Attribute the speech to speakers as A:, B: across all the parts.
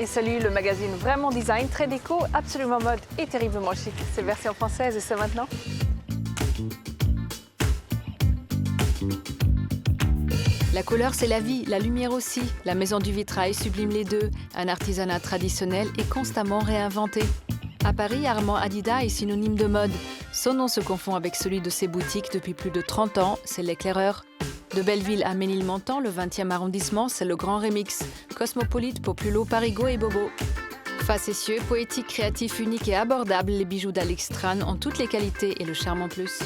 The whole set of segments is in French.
A: Salut, le magazine vraiment design, très déco, absolument mode et terriblement chic. C'est la version française et c'est maintenant.
B: La couleur, c'est la vie, la lumière aussi. La maison du vitrail sublime les deux. Un artisanat traditionnel et constamment réinventé. À Paris, Armand Adida est synonyme de mode. Son nom se confond avec celui de ses boutiques depuis plus de 30 ans, c'est l'éclaireur. De Belleville à Ménilmontant, le 20e arrondissement, c'est le Grand Remix. Cosmopolite, Populo, Parigo et Bobo. Facétieux, poétique, créatif, unique et abordable, les bijoux d'Alix Tran ont toutes les qualités et le charme en plus.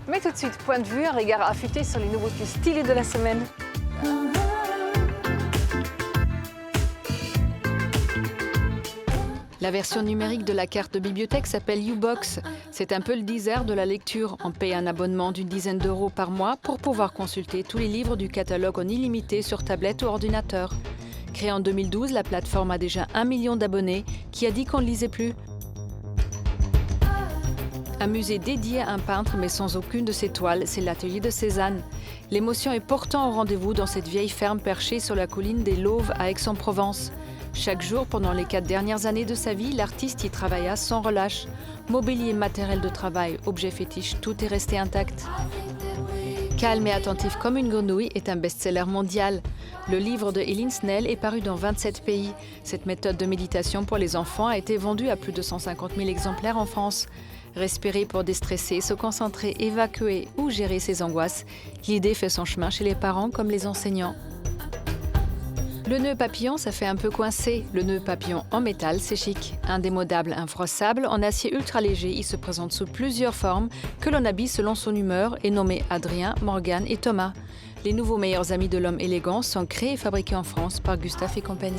A: Mais tout de suite, point de vue, un regard affûté sur les nouveautés stylées de la semaine.
B: La version numérique de la carte de bibliothèque s'appelle U-Box. C'est un peu le Deezer de la lecture. On paye un abonnement d'une dizaine d'euros par mois pour pouvoir consulter tous les livres du catalogue en illimité sur tablette ou ordinateur. Créée en 2012, la plateforme a déjà 1 million d'abonnés. Qui a dit qu'on ne lisait plus? Un musée dédié à un peintre mais sans aucune de ses toiles, c'est l'atelier de Cézanne. L'émotion est pourtant au rendez-vous dans cette vieille ferme perchée sur la colline des Lauves à Aix-en-Provence. Chaque jour, pendant les 4 dernières années de sa vie, l'artiste y travailla sans relâche. Mobilier, matériel de travail, objets fétiches, tout est resté intact. Calme et attentif comme une grenouille est un best-seller mondial. Le livre de Eileen Snell est paru dans 27 pays. Cette méthode de méditation pour les enfants a été vendue à plus de 150 000 exemplaires en France. Respirer pour déstresser, se concentrer, évacuer ou gérer ses angoisses, l'idée fait son chemin chez les parents comme les enseignants. Le nœud papillon, ça fait un peu coincé. Le nœud papillon en métal, c'est chic. Indémodable, infroissable, en acier ultra léger, il se présente sous plusieurs formes que l'on habille selon son humeur et nommé Adrien, Morgane et Thomas. Les nouveaux meilleurs amis de l'homme élégant sont créés et fabriqués en France par Gustave et compagnie.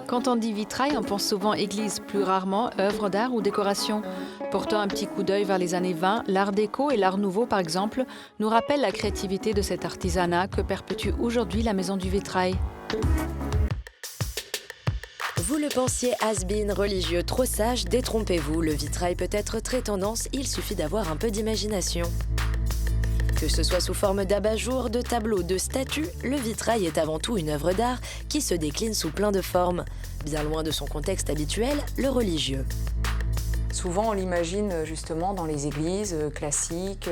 B: Quand on dit vitrail, on pense souvent église, plus rarement œuvre d'art ou décoration. Pourtant, un petit coup d'œil vers les années 20, l'art déco et l'art nouveau, par exemple, nous rappellent la créativité de cet artisanat que perpétue aujourd'hui la maison du vitrail.
C: Vous le pensiez has-been, religieux, trop sage, détrompez-vous. Le vitrail peut être très tendance, il suffit d'avoir un peu d'imagination. Que ce soit sous forme d'abat-jour, de tableaux, de statues, le vitrail est avant tout une œuvre d'art qui se décline sous plein de formes. Bien loin de son contexte habituel, le religieux.
D: Souvent, on l'imagine justement dans les églises classiques,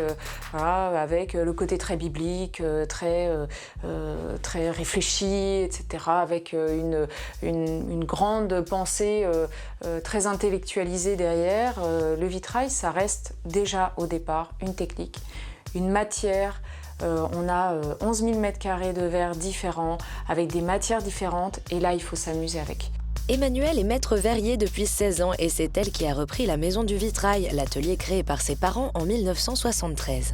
D: voilà, avec le côté très biblique, très réfléchi, etc., avec une grande pensée très intellectualisée derrière. Le vitrail, ça reste déjà au départ une technique, une matière. On a 11 000 m² de verre différents, avec des matières différentes, et là, il faut s'amuser avec.
C: Emmanuelle est maître verrier depuis 16 ans et c'est elle qui a repris la maison du vitrail, l'atelier créé par ses parents en 1973.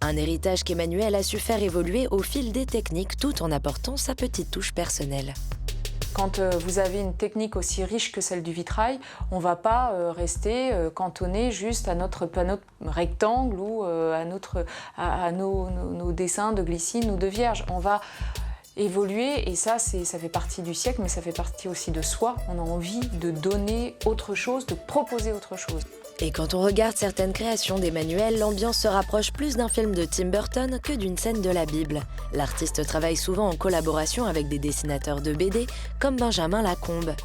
C: Un héritage qu'Emmanuelle a su faire évoluer au fil des techniques tout en apportant sa petite touche personnelle.
D: Quand vous avez une technique aussi riche que celle du vitrail, on ne va pas rester cantonné juste à notre rectangle ou à nos dessins de glycine ou de vierge. On va évoluer et ça fait partie du siècle, mais ça fait partie aussi de soi. On a envie de donner autre chose, de proposer autre chose.
C: Et quand on regarde certaines créations d'Emmanuelle, l'ambiance se rapproche plus d'un film de Tim Burton que d'une scène de la Bible. L'artiste travaille souvent en collaboration avec des dessinateurs de BD comme Benjamin Lacombe.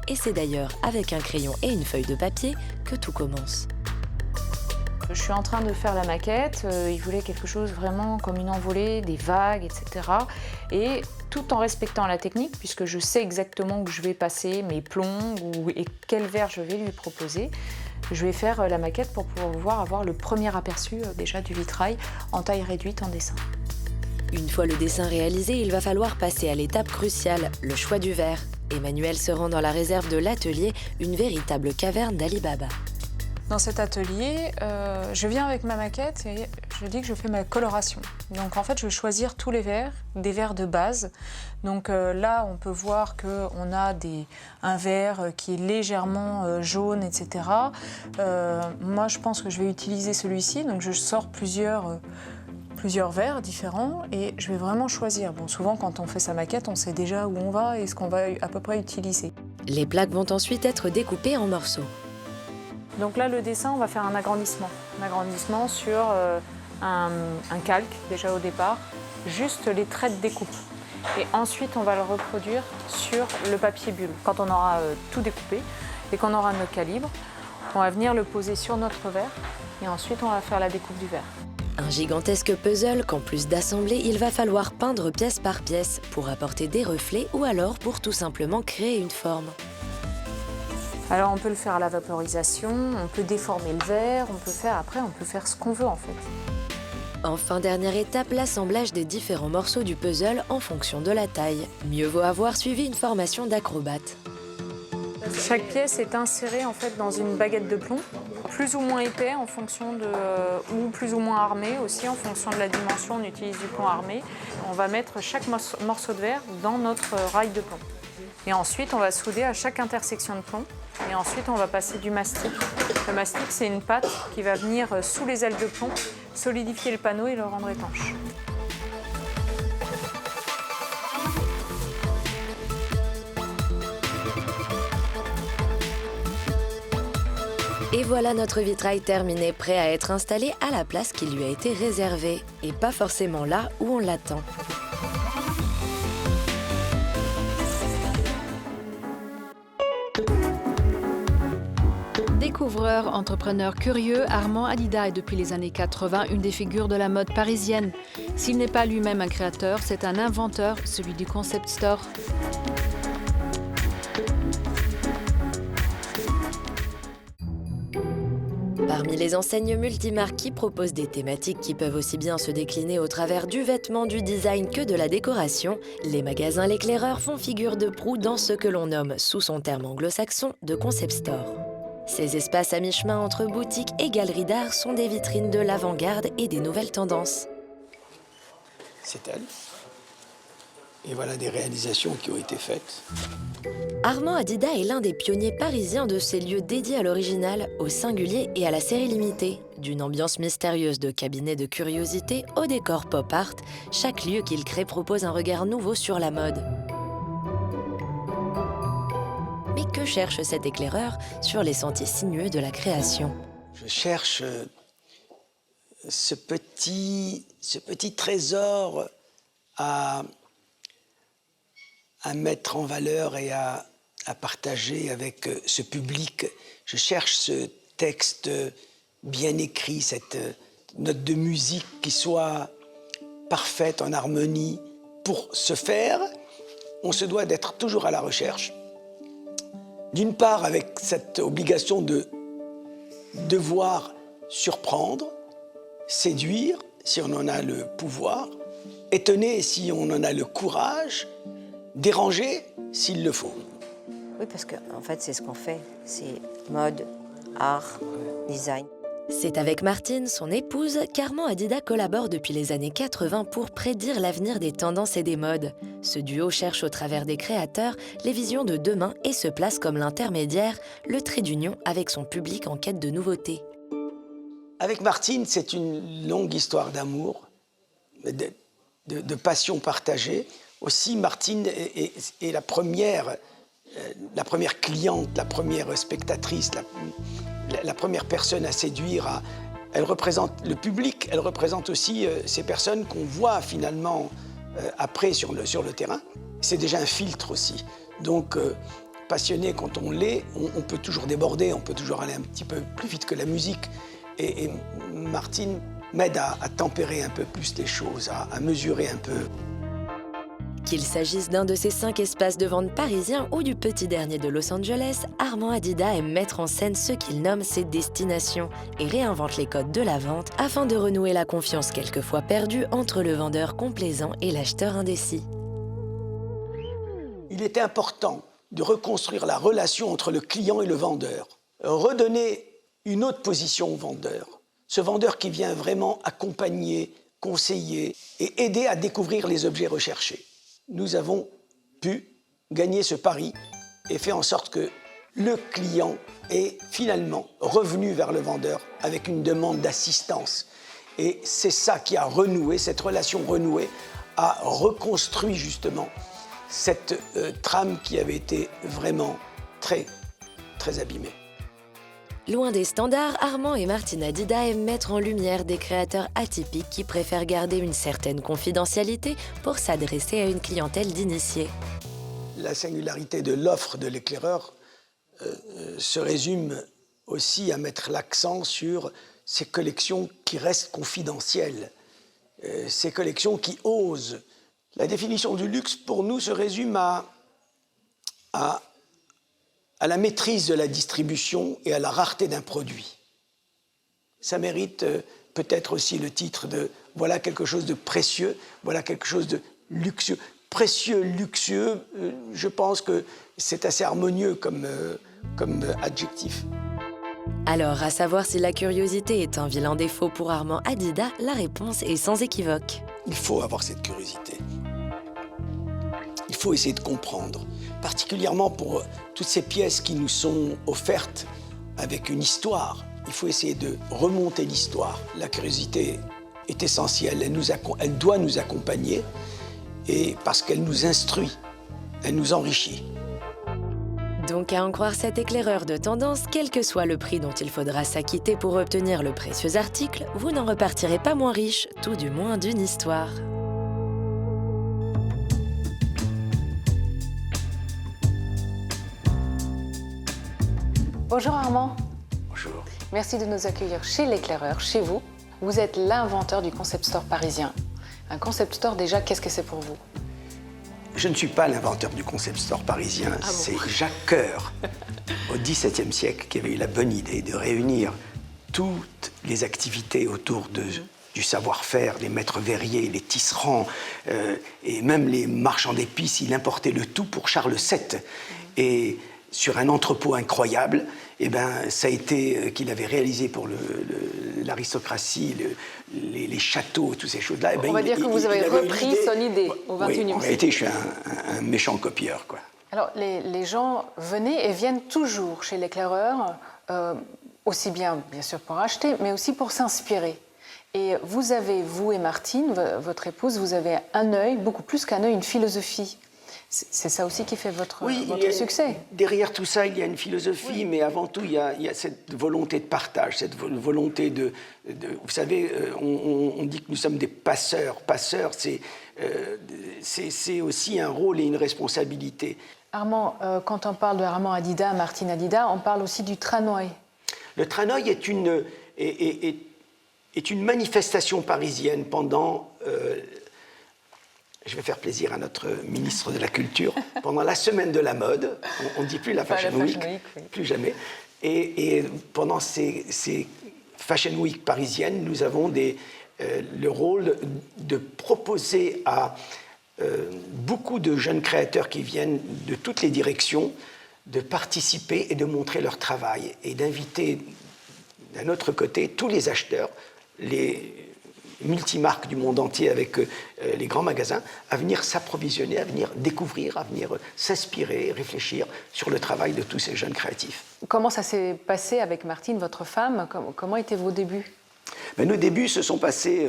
C: Et c'est d'ailleurs avec un crayon et une feuille de papier que tout commence.
D: Je suis en train de faire la maquette, il voulait quelque chose vraiment comme une envolée, des vagues, etc. Et tout en respectant la technique, puisque je sais exactement où je vais passer mes plombs et quel verre je vais lui proposer. Je vais faire la maquette pour pouvoir avoir le premier aperçu déjà du vitrail en taille réduite en dessin.
C: Une fois le dessin réalisé, il va falloir passer à l'étape cruciale, le choix du verre. Emmanuelle se rend dans la réserve de l'atelier, une véritable caverne d'Ali Baba.
D: Dans cet atelier, je viens avec ma maquette et je dis que je fais ma coloration. Donc en fait, je vais choisir tous les verres, des verres de base. Donc là, on peut voir qu'on a un verre qui est légèrement jaune, etc. Moi, je pense que je vais utiliser celui-ci. Donc je sors plusieurs verres différents et je vais vraiment choisir. Bon, souvent, quand on fait sa maquette, on sait déjà où on va et ce qu'on va à peu près utiliser.
C: Les plaques vont ensuite être découpées en morceaux.
D: Donc là, le dessin, on va faire un agrandissement. Un agrandissement sur un calque, déjà au départ, juste les traits de découpe. Et ensuite, on va le reproduire sur le papier bulle. Quand on aura tout découpé et qu'on aura notre calibre, on va venir le poser sur notre verre et ensuite, on va faire la découpe du verre.
C: Un gigantesque puzzle qu'en plus d'assembler, il va falloir peindre pièce par pièce pour apporter des reflets ou alors pour tout simplement créer une forme.
D: Alors on peut le faire à la vaporisation, on peut déformer le verre, on peut faire ce qu'on veut en fait.
C: Enfin, dernière étape, l'assemblage des différents morceaux du puzzle en fonction de la taille. Mieux vaut avoir suivi une formation d'acrobate.
D: Chaque pièce est insérée en fait dans une baguette de plomb, plus ou moins épais en fonction ou plus ou moins armé aussi en fonction de la dimension. On utilise du plomb armé. On va mettre chaque morceau de verre dans notre rail de plomb. Et ensuite, on va souder à chaque intersection de plomb. Et ensuite, on va passer du mastic. Le mastic, c'est une pâte qui va venir sous les ailes de plomb, solidifier le panneau et le rendre étanche.
C: Et voilà notre vitrail terminé, prêt à être installé à la place qui lui a été réservée, et pas forcément là où on l'attend.
B: Découvreur, entrepreneur curieux, Armand Adida est depuis les années 80 une des figures de la mode parisienne. S'il n'est pas lui-même un créateur, c'est un inventeur, celui du concept store.
C: Parmi les enseignes multimarques qui proposent des thématiques qui peuvent aussi bien se décliner au travers du vêtement, du design que de la décoration, les magasins L'Éclaireur font figure de proue dans ce que l'on nomme, sous son terme anglo-saxon, de concept store. Ces espaces à mi-chemin entre boutiques et galeries d'art sont des vitrines de l'avant-garde et des nouvelles tendances.
E: C'est elle. Et voilà des réalisations qui ont été faites.
C: Armand Adida est l'un des pionniers parisiens de ces lieux dédiés à l'original, au singulier et à la série limitée. D'une ambiance mystérieuse de cabinet de curiosité au décor pop art, chaque lieu qu'il crée propose un regard nouveau sur la mode. Mais que cherche cet éclaireur sur les sentiers sinueux de la création?
E: Je cherche ce petit trésor à mettre en valeur et à partager avec ce public. Je cherche ce texte bien écrit, cette note de musique qui soit parfaite, en harmonie. Pour ce faire, on se doit d'être toujours à la recherche. D'une part, avec cette obligation de devoir surprendre, séduire, si on en a le pouvoir, étonner si on en a le courage, déranger s'il le faut.
F: Oui, parce qu'en fait, c'est ce qu'on fait. C'est mode, art, design.
C: C'est avec Martine, son épouse, qu'Armand Adida collabore depuis les années 80 pour prédire l'avenir des tendances et des modes. Ce duo cherche au travers des créateurs les visions de demain et se place comme l'intermédiaire, le trait d'union avec son public en quête de nouveautés.
E: Avec Martine, c'est une longue histoire d'amour, de passion partagée. Aussi, Martine est la première cliente, la première spectatrice, la première personne à séduire. Elle représente le public, elle représente aussi ces personnes qu'on voit finalement après sur le terrain. C'est déjà un filtre aussi. Donc, passionné quand on l'est, on peut toujours déborder, on peut toujours aller un petit peu plus vite que la musique. Et Martine m'aide à tempérer un peu plus les choses, à mesurer un peu.
C: Qu'il s'agisse d'un de ces 5 espaces de vente parisiens ou du petit dernier de Los Angeles, Armand Adida aime mettre en scène ce qu'il nomme ses destinations et réinvente les codes de la vente afin de renouer la confiance quelquefois perdue entre le vendeur complaisant et l'acheteur indécis.
E: Il était important de reconstruire la relation entre le client et le vendeur, redonner une autre position au vendeur. Ce vendeur qui vient vraiment accompagner, conseiller et aider à découvrir les objets recherchés. Nous avons pu gagner ce pari et faire en sorte que le client est finalement revenu vers le vendeur avec une demande d'assistance. Et c'est ça qui a renoué, cette relation renouée a reconstruit justement cette trame qui avait été vraiment très, très abîmés.
C: Loin des standards, Armand et Martine Adida aiment mettre en lumière des créateurs atypiques qui préfèrent garder une certaine confidentialité pour s'adresser à une clientèle d'initiés.
E: La singularité de l'offre de l'éclaireur se résume aussi à mettre l'accent sur ces collections qui restent confidentielles, ces collections qui osent. La définition du luxe, pour nous, se résume à la maîtrise de la distribution et à la rareté d'un produit. Ça mérite peut-être aussi le titre de « voilà quelque chose de précieux, voilà quelque chose de luxueux ». Précieux, luxueux, je pense que c'est assez harmonieux comme adjectif.
C: Alors, à savoir si la curiosité est un vilain défaut pour Armand Adida, la réponse est sans équivoque.
E: Il faut avoir cette curiosité. Il faut essayer de comprendre, particulièrement pour toutes ces pièces qui nous sont offertes avec une histoire. Il faut essayer de remonter l'histoire. La curiosité est essentielle, elle doit nous accompagner, et parce qu'elle nous instruit, elle nous enrichit.
C: Donc à en croire cet éclaireur de tendance, quel que soit le prix dont il faudra s'acquitter pour obtenir le précieux article, vous n'en repartirez pas moins riche, tout du moins d'une histoire.
A: Bonjour Armand.
E: Bonjour.
A: Merci de nous accueillir chez l'éclaireur, chez vous. Vous êtes l'inventeur du concept store parisien. Un concept store, déjà, qu'est-ce que c'est pour vous?
E: Je ne suis pas l'inventeur du concept store parisien, c'est Jacques Coeur, au XVIIe siècle, qui avait eu la bonne idée de réunir toutes les activités autour du savoir-faire, les maîtres verriers, les tisserands, et même les marchands d'épices. Il importait le tout pour Charles VII. Et sur un entrepôt incroyable, eh ben, ça a été qu'il avait réalisé pour l'aristocratie, les châteaux, toutes ces choses-là.
A: On va dire que vous avez repris son idée au XXIe siècle.
E: En réalité, je suis un méchant copieur, quoi.
A: Alors, les gens venaient et viennent toujours chez l'éclaireur, aussi bien sûr pour acheter, mais aussi pour s'inspirer. Et vous avez, vous et Martine, votre épouse, vous avez un œil, beaucoup plus qu'un œil, une philosophie. C'est ça aussi qui fait votre succès.
E: Derrière tout ça, il y a une philosophie, mais avant tout, il y a cette volonté de partage, cette volonté de vous savez, on dit que nous sommes des passeurs. Passeurs, c'est aussi un rôle et une responsabilité.
A: Armand, quand on parle de Armand Adida, Martine Adida, on parle aussi du Tranoï.
E: Le Tranoï est une manifestation parisienne pendant... je vais faire plaisir à notre ministre de la Culture, pendant la semaine de la mode, on ne dit plus la Fashion Week, plus jamais, et pendant ces Fashion Week parisiennes, nous avons le rôle de proposer à beaucoup de jeunes créateurs qui viennent de toutes les directions de participer et de montrer leur travail, et d'inviter d'un autre côté tous les acheteurs, les multimarques du monde entier avec les grands magasins, à venir s'approvisionner, à venir découvrir, à venir s'inspirer, réfléchir sur le travail de tous ces jeunes créatifs.
A: Comment ça s'est passé avec Martine, votre femme? Comment étaient vos débuts?
E: Nos débuts se sont passés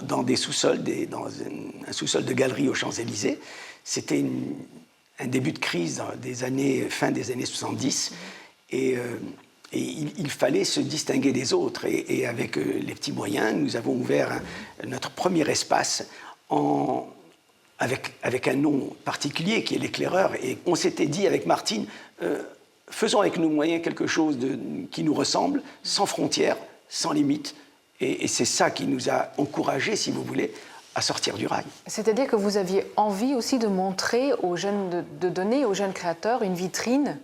E: dans des sous-sols, dans un sous-sol de galerie aux Champs-Élysées. C'était un début de crise fin des années 70. Et il fallait se distinguer des autres. Et avec les petits moyens, nous avons ouvert notre premier espace avec un nom particulier qui est l'éclaireur. Et on s'était dit avec Martine, faisons avec nos moyens quelque chose qui nous ressemble, sans frontières, sans limites. Et c'est ça qui nous a encouragés, si vous voulez, à sortir du rail.
A: C'est-à-dire que vous aviez envie aussi de montrer aux jeunes, de donner aux jeunes créateurs une vitrine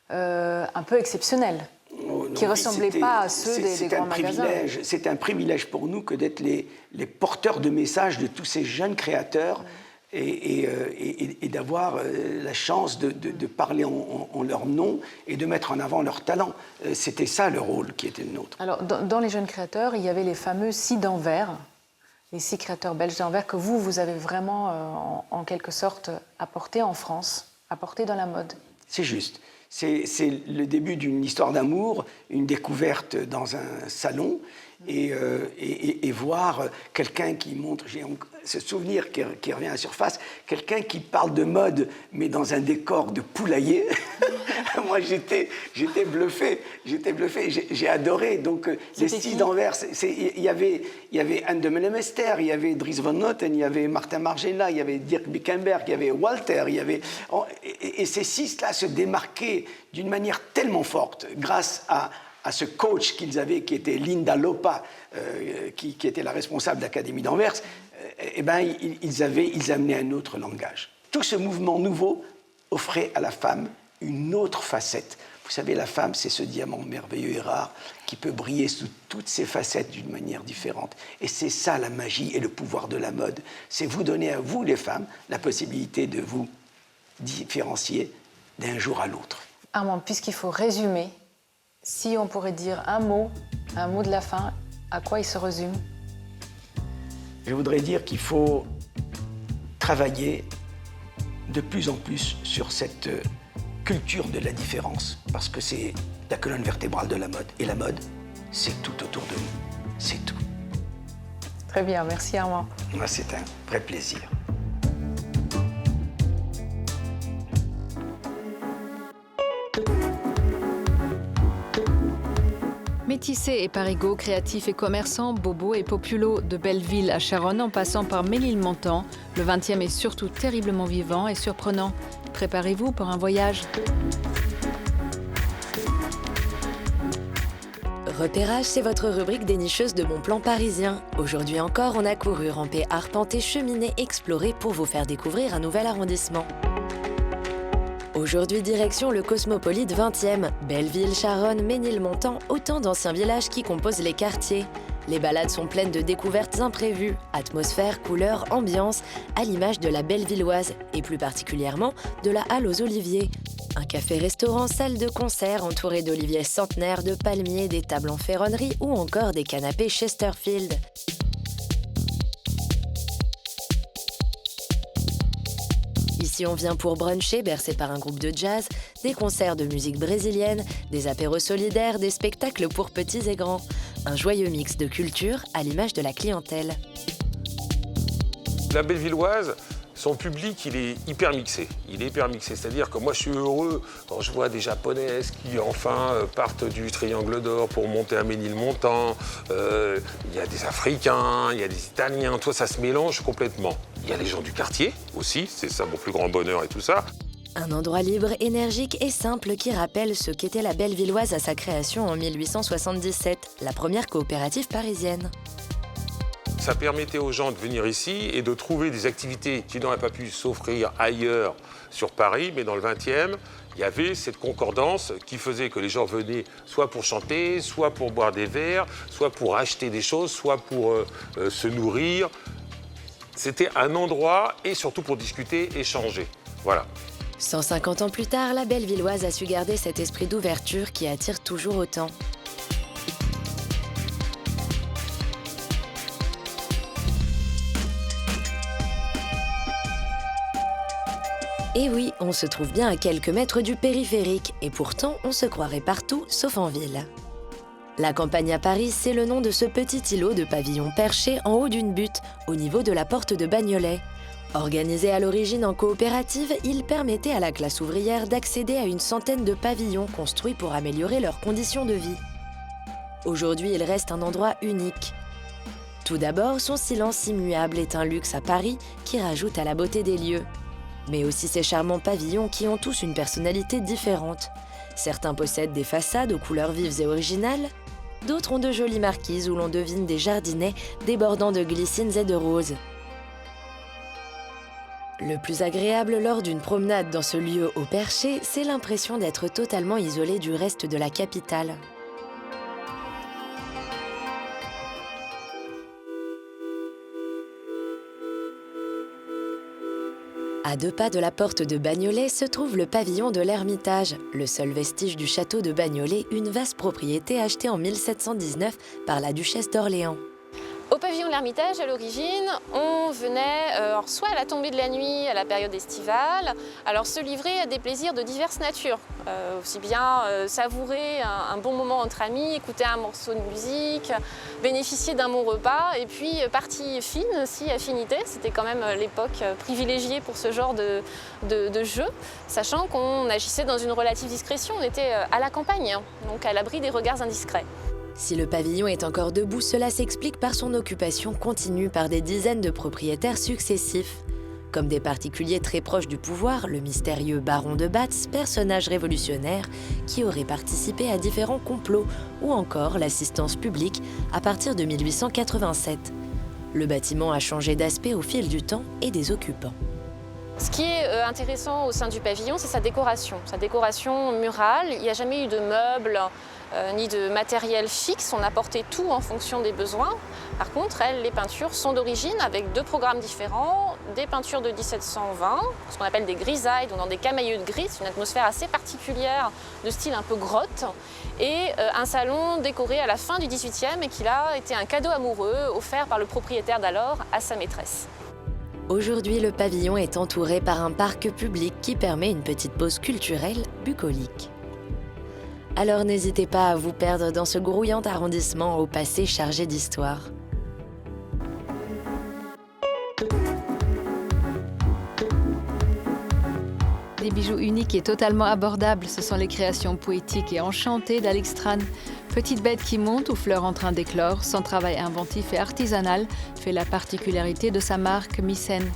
A: un peu exceptionnelle. Qui ne ressemblaient pas à ceux des grands magasins.
E: C'est un privilège pour nous que d'être les porteurs de messages de tous ces jeunes créateurs et d'avoir la chance de parler en leur nom et de mettre en avant leur talent. C'était ça le rôle qui était le nôtre.
A: Alors, dans les jeunes créateurs, il y avait les fameux 6 d'Anvers, les 6 créateurs belges d'Anvers que vous avez vraiment, en quelque sorte, apportés en France, apportés dans la mode.
E: C'est juste. C'est le début d'une histoire d'amour, une découverte dans un salon. et voir quelqu'un qui montre, j'ai ce souvenir qui revient à la surface, quelqu'un qui parle de mode, mais dans un décor de poulailler. Moi, j'étais bluffé, j'ai adoré. Donc, les styles d'Anvers, il y avait Anne de Menemester, il y avait Dries Van Noten, il y avait Martin Margiela, il y avait Dirk Bickenberg, il y avait Walter, et ces six-là se démarquaient d'une manière tellement forte, grâce à ce coach qu'ils avaient, qui était Linda Lopa, qui était la responsable de l'Académie d'Anvers. Ils amenaient un autre langage. Tout ce mouvement nouveau offrait à la femme une autre facette. Vous savez, la femme, c'est ce diamant merveilleux et rare qui peut briller sous toutes ses facettes d'une manière différente. Et c'est ça la magie et le pouvoir de la mode. C'est vous donner à vous, les femmes, la possibilité de vous différencier d'un jour à l'autre.
A: Armand, puisqu'il faut résumer, si on pourrait dire un mot de la fin, à quoi il se résume?
E: Je voudrais dire qu'il faut travailler de plus en plus sur cette culture de la différence, parce que c'est la colonne vertébrale de la mode. Et la mode, c'est tout autour de nous. C'est tout.
A: Très bien, merci Armand.
E: Moi, c'est un vrai plaisir.
B: Métissés et parigots, créatifs et commerçants, bobos et populos, de Belleville à Charonne en passant par Ménilmontant, le 20e est surtout terriblement vivant et surprenant. Préparez-vous pour un voyage.
C: Repérage, c'est votre rubrique dénicheuse de bons plans parisiens. Aujourd'hui encore, on a couru, rampé, arpenté, cheminé, exploré pour vous faire découvrir un nouvel arrondissement. Aujourd'hui, direction le cosmopolite 20e. Belleville, Charonne, Ménilmontant, autant d'anciens villages qui composent les quartiers. Les balades sont pleines de découvertes imprévues, atmosphère, couleurs, ambiance, à l'image de la Bellevilloise, et plus particulièrement de la Halle aux Oliviers. Un café-restaurant, salle de concert entouré d'oliviers centenaires, de palmiers, des tables en ferronnerie ou encore des canapés Chesterfield. Ici, on vient pour bruncher, bercé par un groupe de jazz, des concerts de musique brésilienne, des apéros solidaires, des spectacles pour petits et grands. Un joyeux mix de culture à l'image de la clientèle.
G: La Bellevilloise, son public, il est hyper mixé. C'est-à-dire que moi, je suis heureux quand je vois des Japonaises qui, enfin, partent du Triangle d'Or pour monter à Ménilmontant. Il y a des Africains, il y a des Italiens, tout ça se mélange complètement. Il y a les gens du quartier aussi, c'est ça mon plus grand bonheur et tout ça.
C: Un endroit libre, énergique et simple qui rappelle ce qu'était la Bellevilloise à sa création en 1877, la première coopérative parisienne.
G: Ça permettait aux gens de venir ici et de trouver des activités qui n'auraient pas pu s'offrir ailleurs sur Paris, mais dans le 20e, il y avait cette concordance qui faisait que les gens venaient soit pour chanter, soit pour boire des verres, soit pour acheter des choses, soit pour se nourrir. C'était un endroit et surtout pour discuter, échanger. Voilà.
C: 150 ans plus tard, la Bellevilloise a su garder cet esprit d'ouverture qui attire toujours autant. Et oui, on se trouve bien à quelques mètres du périphérique, et pourtant on se croirait partout sauf en ville. La Campagne à Paris, c'est le nom de ce petit îlot de pavillons perchés en haut d'une butte, au niveau de la porte de Bagnolet. Organisé à l'origine en coopérative, il permettait à la classe ouvrière d'accéder à une centaine de pavillons construits pour améliorer leurs conditions de vie. Aujourd'hui, il reste un endroit unique. Tout d'abord, son silence immuable est un luxe à Paris qui rajoute à la beauté des lieux. Mais aussi ces charmants pavillons qui ont tous une personnalité différente. Certains possèdent des façades aux couleurs vives et originales, d'autres ont de jolies marquises où l'on devine des jardinets débordant de glycines et de roses. Le plus agréable lors d'une promenade dans ce lieu au perché, c'est l'impression d'être totalement isolé du reste de la capitale. À 2 pas de la porte de Bagnolet se trouve le pavillon de l'Ermitage, le seul vestige du château de Bagnolet, une vaste propriété achetée en 1719 par la duchesse d'Orléans.
H: Au pavillon de l'Ermitage, à l'origine, on venait soit à la tombée de la nuit, à la période estivale, alors se livrer à des plaisirs de diverses natures. Aussi bien savourer un bon moment entre amis, écouter un morceau de musique, bénéficier d'un bon repas, et puis partie fine aussi, affinité. C'était quand même l'époque privilégiée pour ce genre de jeu, sachant qu'on agissait dans une relative discrétion. On était à la campagne, donc à l'abri des regards indiscrets.
C: Si le pavillon est encore debout, cela s'explique par son occupation continue par des dizaines de propriétaires successifs. Comme des particuliers très proches du pouvoir, le mystérieux baron de Batz, personnage révolutionnaire qui aurait participé à différents complots, ou encore l'assistance publique à partir de 1887. Le bâtiment a changé d'aspect au fil du temps et des occupants.
H: Ce qui est intéressant au sein du pavillon, c'est sa décoration murale. Il n'y a jamais eu de meubles ni de matériel fixe. On a porté tout en fonction des besoins. Par contre, les peintures sont d'origine avec 2 programmes différents. Des peintures de 1720, ce qu'on appelle des grisailles, donc dans des camailleux de gris, une atmosphère assez particulière de style un peu grotte. Et un salon décoré à la fin du XVIIIe et qui a été un cadeau amoureux offert par le propriétaire d'alors à sa maîtresse.
C: Aujourd'hui, le pavillon est entouré par un parc public qui permet une petite pause culturelle bucolique. Alors n'hésitez pas à vous perdre dans ce grouillant arrondissement au passé chargé d'histoire.
B: Des bijoux uniques et totalement abordables, ce sont les créations poétiques et enchantées d'Alix Strand. Petite bête qui monte ou fleur en train d'éclore, son travail inventif et artisanal fait la particularité de sa marque Mycène.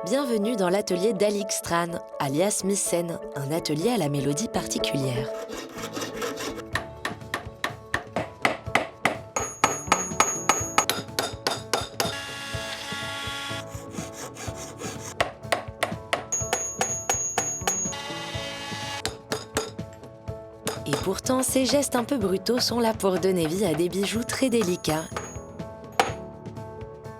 C: Bienvenue dans l'atelier d'Alix Strand, alias Mycène, un atelier à la mélodie particulière. Et pourtant, ces gestes un peu brutaux sont là pour donner vie à des bijoux très délicats.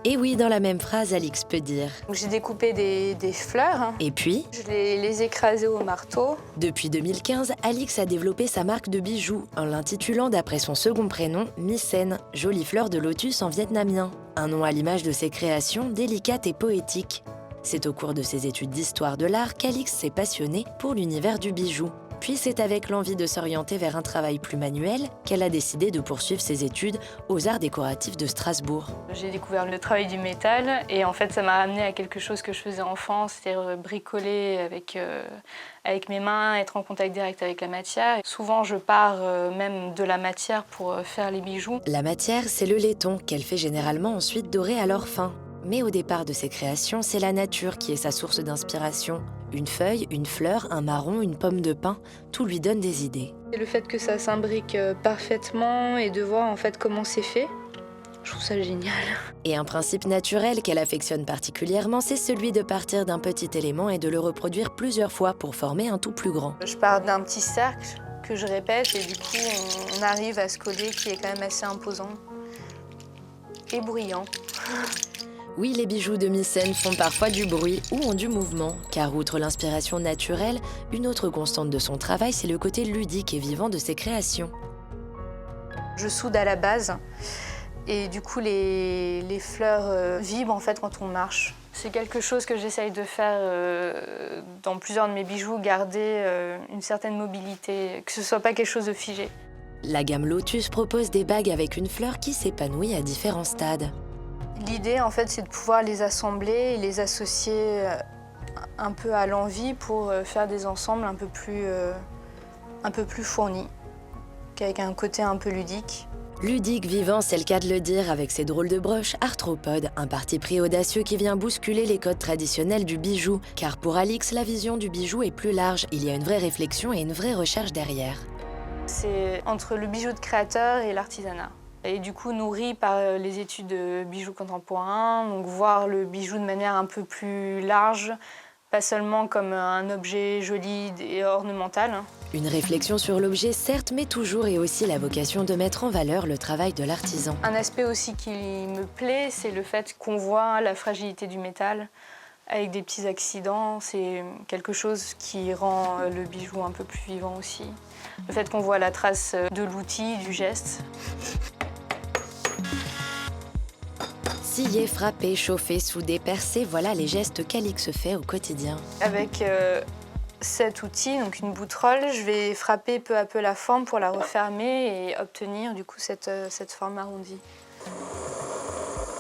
C: Et oui, dans la même phrase, Alix peut dire.
D: J'ai découpé des fleurs.
C: Et puis,
D: Je les écrasais au marteau.
C: depuis 2015, Alix a développé sa marque de bijoux en l'intitulant d'après son second prénom, Mycène, jolie fleur de lotus en vietnamien. Un nom à l'image de ses créations délicates et poétiques. C'est au cours de ses études d'histoire de l'art qu'Alix s'est passionnée pour l'univers du bijou. Puis c'est avec l'envie de s'orienter vers un travail plus manuel qu'elle a décidé de poursuivre ses études aux Arts décoratifs de Strasbourg.
I: J'ai découvert le travail du métal et en fait ça m'a ramené à quelque chose que je faisais enfant, c'est-à-dire bricoler avec mes mains, être en contact direct avec la matière. Et souvent je pars même de la matière pour faire les bijoux.
C: La matière, c'est le laiton qu'elle fait généralement ensuite dorer à leur fin. Mais au départ de ses créations, c'est la nature qui est sa source d'inspiration. Une feuille, une fleur, un marron, une pomme de pin, tout lui donne des idées.
I: Et le fait que ça s'imbrique parfaitement et de voir en fait comment c'est fait, je trouve ça génial.
C: Et un principe naturel qu'elle affectionne particulièrement, c'est celui de partir d'un petit élément et de le reproduire plusieurs fois pour former un tout plus grand.
I: Je pars d'un petit cercle que je répète et du coup on arrive à ce collier qui est quand même assez imposant et bruyant.
C: Oui, les bijoux de Mycène font parfois du bruit ou ont du mouvement, car outre l'inspiration naturelle, une autre constante de son travail, c'est le côté ludique et vivant de ses créations.
I: Je soude à la base et du coup les fleurs vibrent en fait quand on marche. C'est quelque chose que j'essaye de faire dans plusieurs de mes bijoux, garder une certaine mobilité, que ce soit pas quelque chose de figé.
C: La gamme Lotus propose des bagues avec une fleur qui s'épanouit à différents stades.
I: L'idée, en fait, c'est de pouvoir les assembler et les associer un peu à l'envie pour faire des ensembles un peu plus fournis, avec un côté un peu ludique.
C: Ludique, vivant, c'est le cas de le dire, avec ses drôles de broches arthropodes, un parti pris audacieux qui vient bousculer les codes traditionnels du bijou. Car pour Alix, la vision du bijou est plus large, il y a une vraie réflexion et une vraie recherche derrière.
I: C'est entre le bijou de créateur et l'artisanat. Et du coup, nourri par les études de bijoux contemporains, donc voir le bijou de manière un peu plus large, pas seulement comme un objet joli et ornemental.
C: Une réflexion sur l'objet, certes, mais toujours et aussi la vocation de mettre en valeur le travail de l'artisan.
I: Un aspect aussi qui me plaît, c'est le fait qu'on voit la fragilité du métal avec des petits accidents. C'est quelque chose qui rend le bijou un peu plus vivant aussi. Le fait qu'on voit la trace de l'outil, du geste.
C: Scier, frapper, chauffer, souder, percer, voilà les gestes qu'Alix fait au quotidien.
I: Avec cet outil, donc une boutterole, je vais frapper peu à peu la forme pour la refermer et obtenir du coup cette forme arrondie.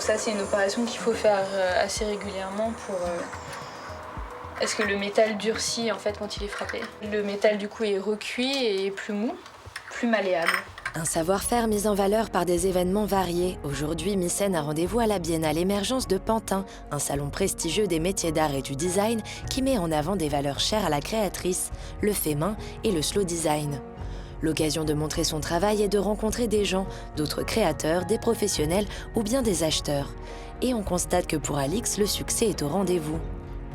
I: Ça, c'est une opération qu'il faut faire assez régulièrement parce que le métal durcit en fait quand il est frappé. Le métal du coup est recuit et plus mou, plus malléable.
C: Un savoir-faire mis en valeur par des événements variés. Aujourd'hui, Mycène a rendez-vous à la Biennale Émergence de Pantin, un salon prestigieux des métiers d'art et du design qui met en avant des valeurs chères à la créatrice, le fait main et le slow design. L'occasion de montrer son travail et de rencontrer des gens, d'autres créateurs, des professionnels ou bien des acheteurs. Et on constate que pour Alix, le succès est au rendez-vous.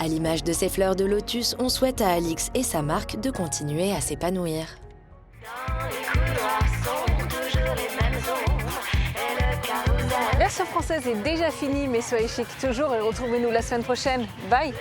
C: À l'image de ces fleurs de lotus, on souhaite à Alix et sa marque de continuer à s'épanouir.
B: Version française est déjà finie, mais soyez chic toujours et retrouvez-nous la semaine prochaine. Bye!